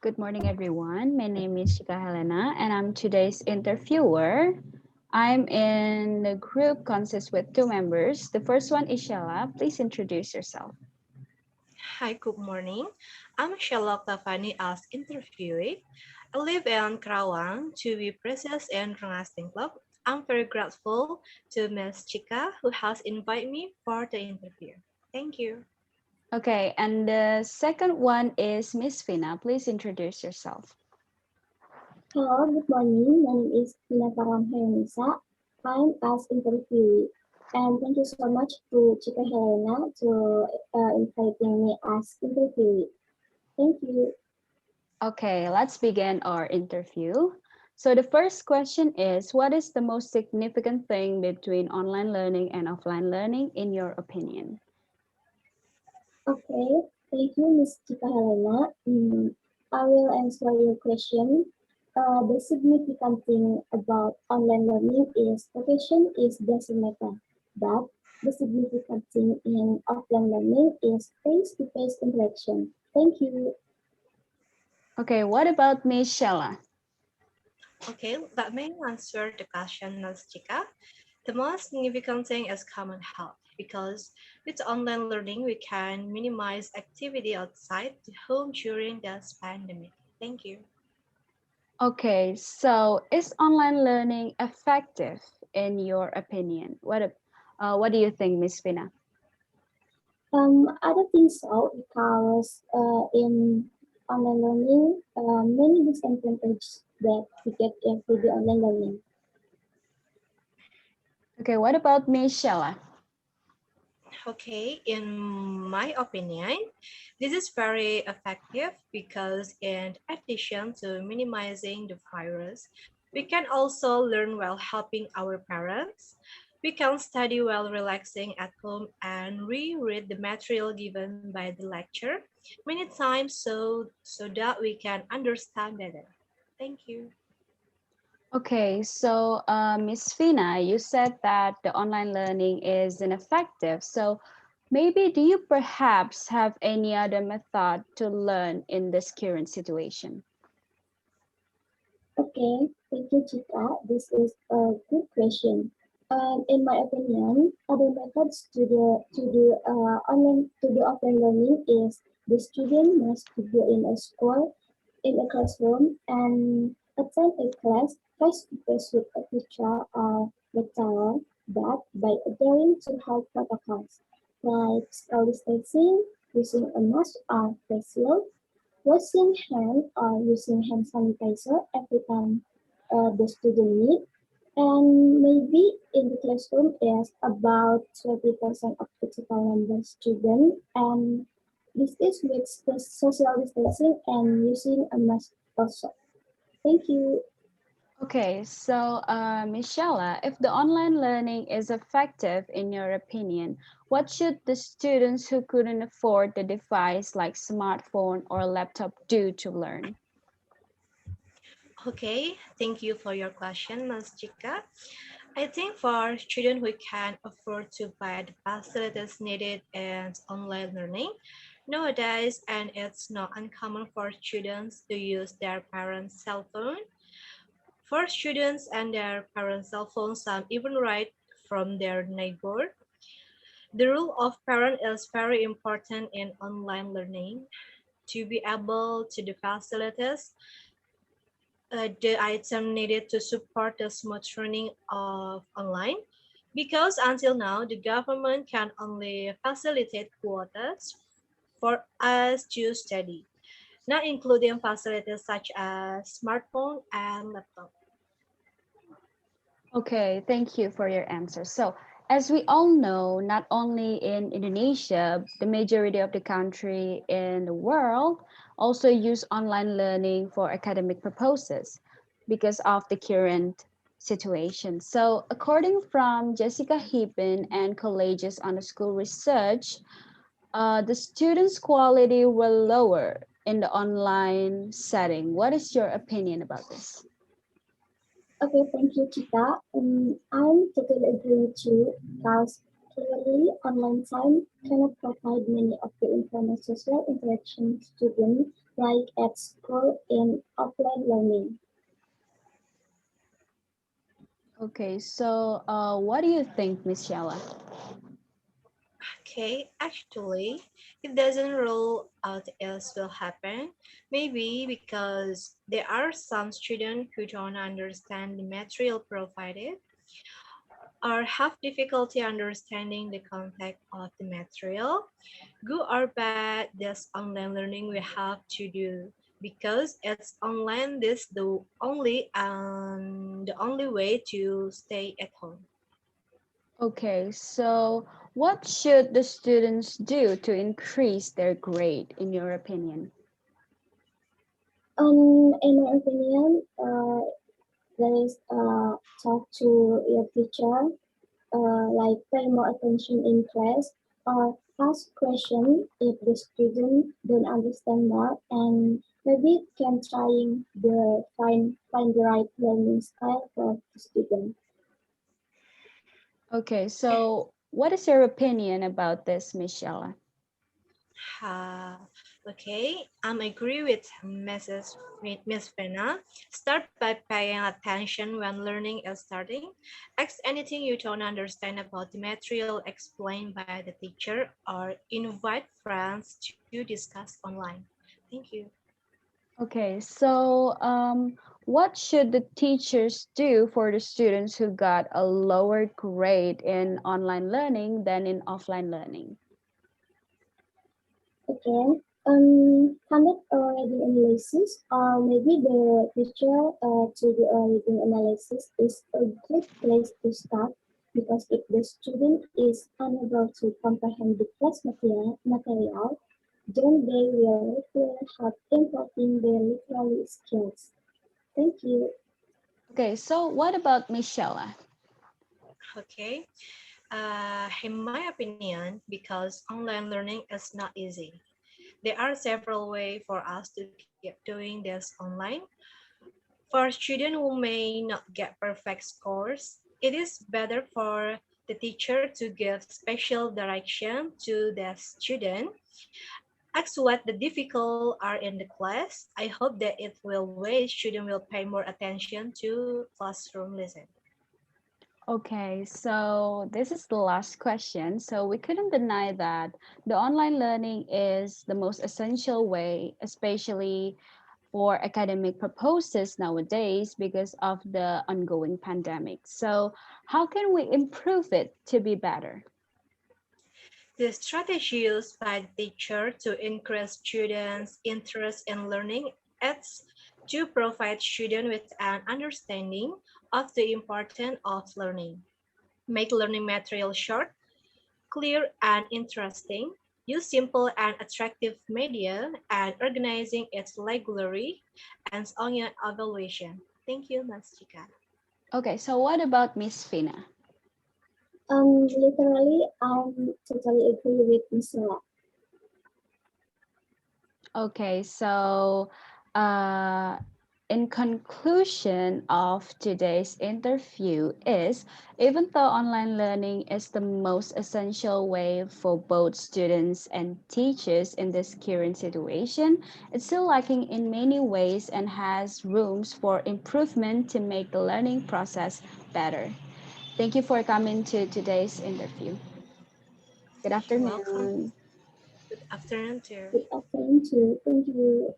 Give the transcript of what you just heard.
Good morning, everyone. My name is Chika Helena, and I'm today's interviewer. I'm in the group consists with two members. The first one is Shella. Please introduce yourself. Hi, good morning. I'm Shalok Tafani as interviewee. I live in Karawang to be present in Rengasting Club. I'm very grateful to Ms. Chika who has invited me for the interview. Thank you. Okay, and the second one is Miss Fina. Please introduce yourself. Hello, good morning. My name is Pinataram Herenisa. I'm as interviewee. And thank you so much to Chika Helena to inviting me as interviewee. Thank you. Okay, let's begin our interview. So the first question is, what is the most significant thing between online learning and offline learning in your opinion? Okay, thank you, Ms. Chika Helena. I will answer your question. The significant thing about online learning is location is doesn't matter, but the significant thing in offline learning is face-to-face interaction. Thank you. Okay, what about Miss Shella? Okay, let me answer the question, Ms. Chika. The most significant thing is common health because with online learning, we can minimize activity outside the home during this pandemic. Thank you. Okay, so is online learning effective in your opinion? What do you think, Miss Fina? I don't think so because in online learning, many disadvantages that we get through the online learning. Okay, what about Miss Shella? Okay, in my opinion, this is very effective because in addition to minimizing the virus, we can also learn while helping our parents. We can study while relaxing at home and reread the material given by the lecture many times so that we can understand better. Thank you. Okay, so Miss Fina, you said that the online learning is ineffective. So maybe do you perhaps have any other method to learn in this current situation? Okay, thank you, Chika. This is a good question. In my opinion, other methods to the offline learning is the student must to go in a school, in a classroom, and attend a class face to face with a teacher or lecturer, but by adhering to health protocols like social distancing, using a mask or face shield, washing hands or using hand sanitizer every time the student need. And maybe in the classroom is about 20% of the total number of students. And this is with the social distancing and using a mask also. Thank you. Okay, so Michelle, if the online learning is effective in your opinion, what should the students who couldn't afford the device like smartphone or laptop do to learn? Okay, thank you for your question, Ms. Chika. I think for students who can afford to buy the facilities needed in online learning nowadays, and it's not uncommon for students to use their parents' cell phone. For students and their parents' cell phones, some even right from their neighbor. The role of parent is very important in online learning to be able to the facilities the item needed to support the smooth running of online because until now the government can only facilitate quotas for us to study, not including facilities such as smartphone and laptop. Okay, thank you for your answer. So, as we all know, not only in Indonesia, the majority of the country in the world also use online learning for academic purposes because of the current situation. So, according from Jessica Heben and colleagues on the school research, the students' quality will lower in the online setting. What is your opinion about this? Okay, thank you, Chika. I totally agree with you because clearly online time cannot provide many of the informal social interaction students like at school in offline learning. Okay, so what do you think, Miss Shella? Okay, actually, it doesn't rule out else will happen. Maybe because there are some students who don't understand the material provided or have difficulty understanding the content of the material. Good or bad, this online learning we have to do because it's online. This the only way to stay at home. Okay, so what should the students do to increase their grade, in your opinion? In my opinion, there is talk to your teacher, like pay more attention in class, or ask question if the student don't understand more, and maybe can trying the find the right learning style for the student. Okay, so what is your opinion about this, Miss Shella? Uh, okay, I agree with Miss Fena. Start by paying attention when learning is starting. Ask anything you don't understand about the material explained by the teacher or invite friends to discuss online. Thank you. Okay, so what should the teachers do for the students who got a lower grade in online learning than in offline learning? Okay. Conduct a reading analysis, or maybe the teacher to do a reading analysis is a good place to start because if the student is unable to comprehend the class material, then they will require help improving their literary skills. Thank you. Okay, so what about Miss Shella? Okay. In my opinion, because online learning is not easy, there are several ways for us to keep doing this online. For students who may not get perfect scores, it is better for the teacher to give special direction to the student. Ask what the difficult are in the class. I hope that it will way student will pay more attention to classroom lesson. Okay, so this is the last question. So we couldn't deny that the online learning is the most essential way, especially for academic purposes nowadays because of the ongoing pandemic. So how can we improve it to be better? The strategy used by the teacher to increase students' interest in learning is to provide students with an understanding of the importance of learning. Make learning material short, clear, and interesting. Use simple and attractive media and organizing it regularly and on your evaluation. Thank you, Ms. Chika. Okay, so what about Miss Fina? Literally, I totally agree with Miss. Okay, so uh, in conclusion of today's interview is even though online learning is the most essential way for both students and teachers in this current situation, it's still lacking in many ways and has rooms for improvement to make the learning process better. Thank you for coming to today's interview. Good You're welcome. afternoon. Good afternoon, too. Good afternoon too. Thank you.